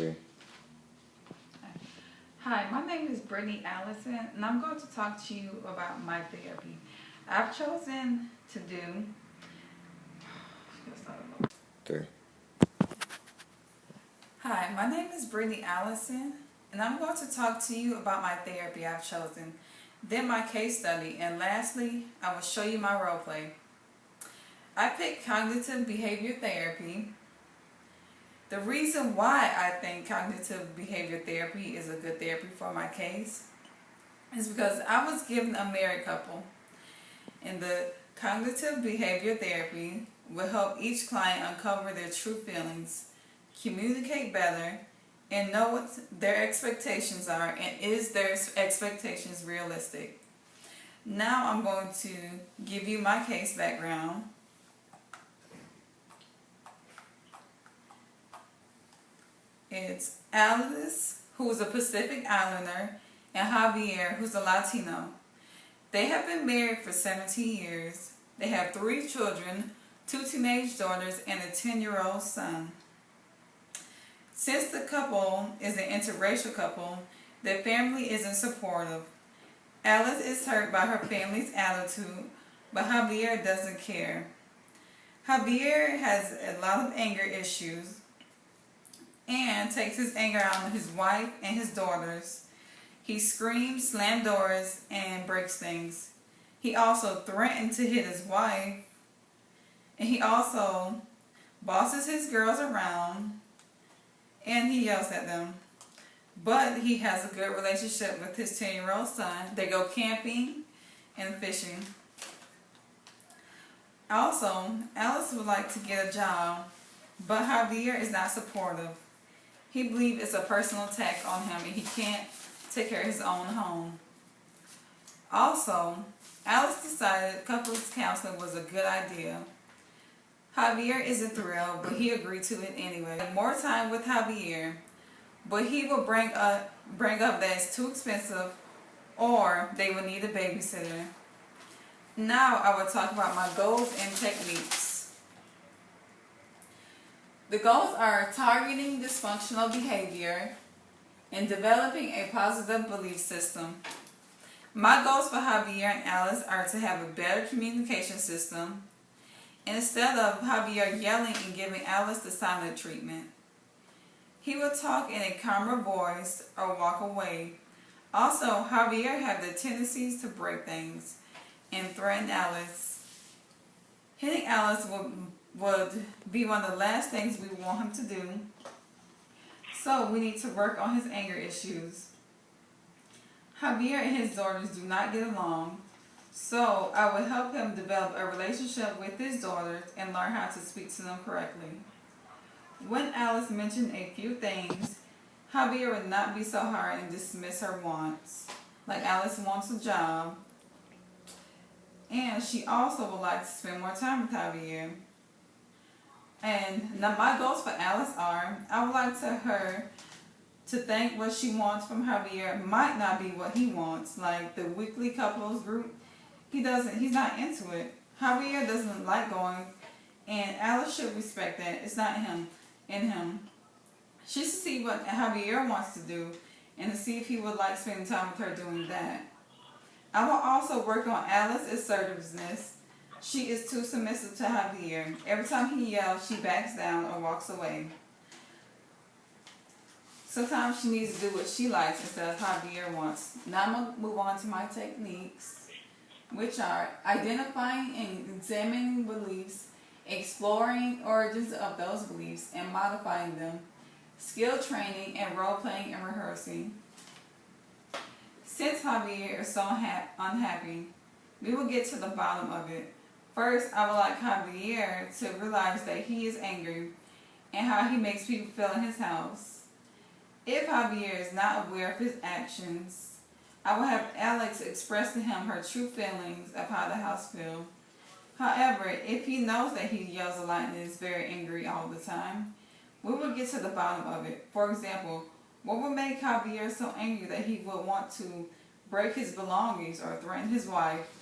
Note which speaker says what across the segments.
Speaker 1: 3.
Speaker 2: Hi, my name is Brittany Allison, and I'm going to talk to you about my therapy. I've chosen to do.
Speaker 1: 3.
Speaker 2: Hi, my name is Brittany Allison, and I'm going to talk to you about my therapy I've chosen, then my case study, and lastly, I will show you my role play. I picked cognitive behavior therapy. The reason why I think cognitive behavior therapy is a good therapy for my case is because I was given a married couple, and the cognitive behavior therapy will help each client uncover their true feelings, communicate better, and know what their expectations are, and is their expectations realistic. Now I'm going to give you my case background. It's Alice, who's a Pacific Islander, and Javier, who's a Latino. They have been married for 17 years. They have 3 children, 2 teenage daughters, and a 10-year-old son. Since the couple is an interracial couple, their family isn't supportive. Alice is hurt by her family's attitude, but Javier doesn't care. Javier has a lot of anger issues and takes his anger out on his wife and his daughters. He screams, slams doors, and breaks things. He also threatened to hit his wife, and he also bosses his girls around, and he yells at them. But he has a good relationship with his 10-year-old son. They go camping and fishing. Also, Alice would like to get a job, but Javier is not supportive. He believes it's a personal attack on him and he can't take care of his own home. Also, Alice decided couples counseling was a good idea. Javier isn't thrilled, but he agreed to it anyway. More time with Javier, but he will bring up that it's too expensive or they will need a babysitter. Now I will talk about my goals and techniques. The goals are targeting dysfunctional behavior and developing a positive belief system. My goals for Javier and Alice are to have a better communication system, and instead of Javier yelling and giving Alice the silent treatment, he will talk in a calmer voice or walk away. Also, Javier has the tendencies to break things and threaten Alice. Hitting Alice would be one of the last things we want him to do. So we need to work on his anger issues. Javier and his daughters do not get along, so I will help him develop a relationship with his daughters and learn how to speak to them correctly. When Alice mentioned a few things, Javier would not be so hard and dismiss her wants. Like Alice wants a job, and she also would like to spend more time with Javier. And now my goals for Alice are, I would like her to think what she wants from Javier might not be what he wants. Like the weekly couples group, he's not into it. Javier doesn't like going, and Alice should respect that. It's not in him. She should see what Javier wants to do and to see if he would like spending time with her doing that. I will also work on Alice's assertiveness. She is too submissive to Javier. Every time he yells, she backs down or walks away. Sometimes she needs to do what she likes instead of Javier wants. Now I'm going to move on to my techniques, which are identifying and examining beliefs, exploring origins of those beliefs and modifying them, skill training and role-playing and rehearsing. Since Javier is so unhappy, we will get to the bottom of it. First, I would like Javier to realize that he is angry and how he makes people feel in his house. If Javier is not aware of his actions, I will have Alex express to him her true feelings of how the house feels. However, if he knows that he yells a lot and is very angry all the time, we will get to the bottom of it. For example, what would make Javier so angry that he would want to break his belongings or threaten his wife?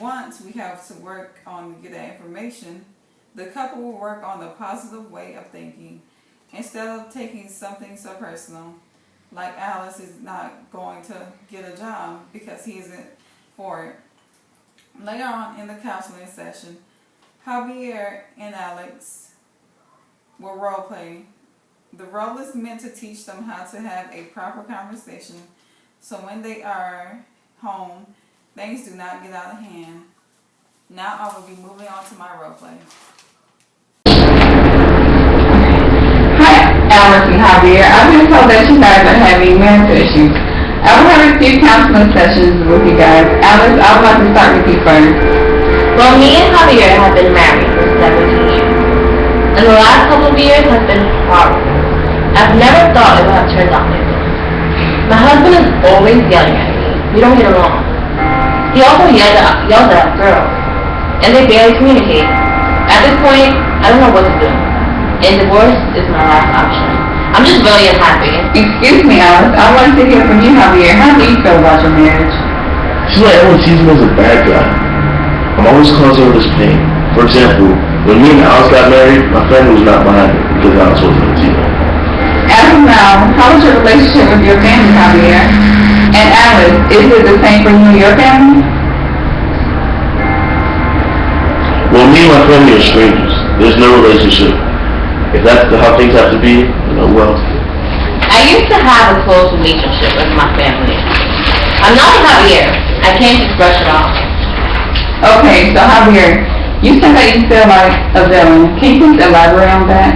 Speaker 2: Once we have to work on to get that information, the couple will work on the positive way of thinking. instead of taking something so personal, like Alice is not going to get a job because he isn't for it. Later on in the counseling session, Javier and Alex will role play. The role is meant to teach them how to have a proper conversation so when they are home, things do not get out of hand. Now I will be moving on to my role play. Hi, Alice and Javier. I've been told that you guys are having marital issues. I will have a few counseling sessions with you guys. Alice, I would like to start with you first.
Speaker 1: Well, me and Javier have been married for 17 years. And the last couple of years have been horrible. I've never thought it would have turned out like this. My husband is always yelling at me. We don't get along. He also yells at girls. And they barely communicate. At this point, I don't know what to do. And divorce is my last option. I'm just really unhappy.
Speaker 2: Excuse me, Alice. I want to hear from you, Javier. How do you feel about your marriage?
Speaker 3: It's like everyone sees me as a bad guy. I'm always causing all this pain. For example, when me and Alice got married, my family was not behind it because Alice wasn't Latino.
Speaker 2: As of now, how is your relationship with your family, Javier? And Alice, is it the same for you and your family?
Speaker 3: Well, me and my family are strangers. There's no relationship. If that's how things have to be, well.
Speaker 1: I used to have a close relationship with my family. I'm not a Javier. I can't just brush it off.
Speaker 2: Okay, so Javier, you said that you feel like a villain. Can you please elaborate on that?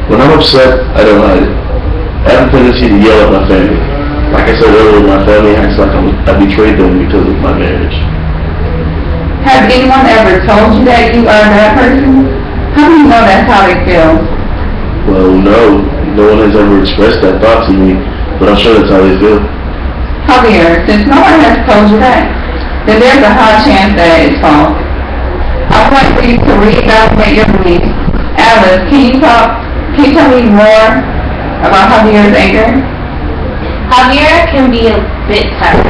Speaker 3: When I'm upset, I don't hide it. I have a tendency to yell at my family. Like I said earlier, my family acts like I betrayed them because of my marriage.
Speaker 2: Has anyone ever told you that you are that person? How do you know that's how they feel?
Speaker 3: Well, no one has ever expressed that thought to me, but I'm sure that's how they feel.
Speaker 2: Javier, since no one has told you that, then there's a high chance that it's false. I would like for you to reevaluate your beliefs. Alice, can you tell me more about Javier's anger?
Speaker 1: Javier can be a bit tired.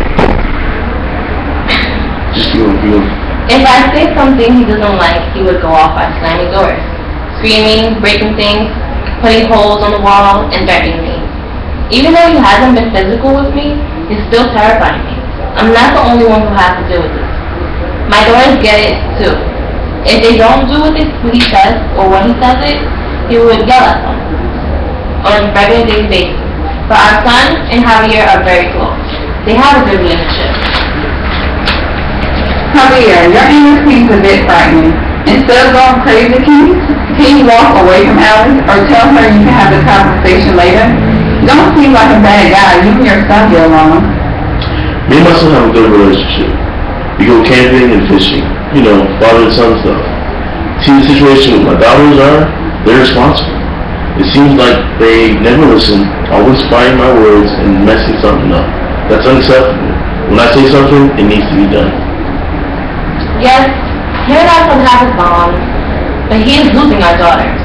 Speaker 3: Just feel.
Speaker 1: If I say something he doesn't like, he would go off by slamming doors, screaming, breaking things, putting holes on the wall, and threatening me. Even though he hasn't been physical with me, he's still terrifying me. I'm not the only one who has to deal with this. My daughters get it too. If they don't do what he says, or when he says it, he would yell at them on a regular daily basis. But our son and Javier are very close. They have a good relationship.
Speaker 2: Javier, your anger seems a bit frightening. Instead of going crazy, can you walk away from Alice or tell her you can have the conversation later? You don't seem like a bad guy. You and your son get along.
Speaker 3: Me and my son have a good relationship. We go camping and fishing. Father and son stuff. See, the situation with my daughters they're responsible. It seems like they never listen, always fighting my words and messing something up. That's unacceptable. When I say something, it needs to be done.
Speaker 1: Yes, him and our son have a bond, but he is losing our daughters.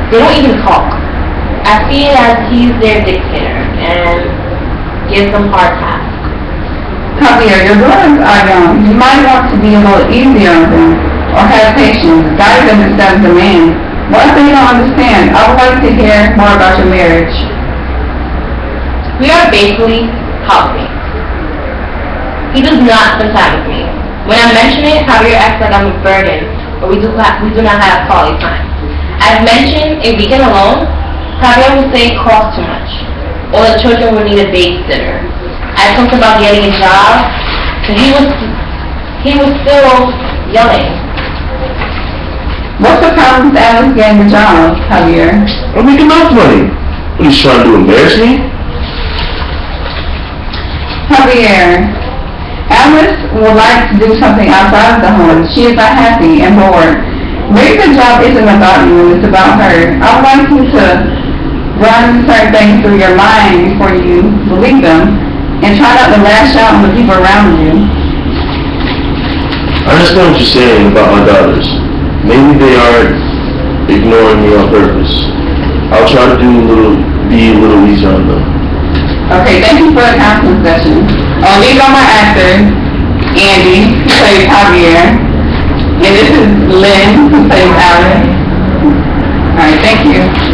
Speaker 1: They don't even talk. I see it as he's their dictator and gives them hard tasks.
Speaker 2: Javier, your daughters are young. You might want to be a little easier on them or have patience. Guide them instead of demand. What if they don't understand? I would like to hear more about your marriage.
Speaker 1: We are basically housemates. He does not spend time with me. When I mention it, Javier acts like I'm a burden, but we do not have quality time. I've mentioned a weekend alone. Javier will say it costs too much, or the children will need a babysitter. I talked about getting a job, but he was still yelling.
Speaker 2: What's the problem with Alice getting a job, Javier?
Speaker 3: I'm making enough money. What are you trying to do, embarrass me?
Speaker 2: Javier, Alice would like to do something outside of the home. She is not happy and bored. Maybe the job isn't about you, it's about her. I would like you to run certain things through your mind before you believe them, and try not to lash out on the people around you.
Speaker 3: I understand what you're saying about my daughters. Maybe they are ignoring me on purpose. I'll try to be a little easier on them.
Speaker 2: Okay, thank you for the counseling session. These are my actors, Andy, who plays Javier, and this is Lynn, who plays Alice. Alright, thank you.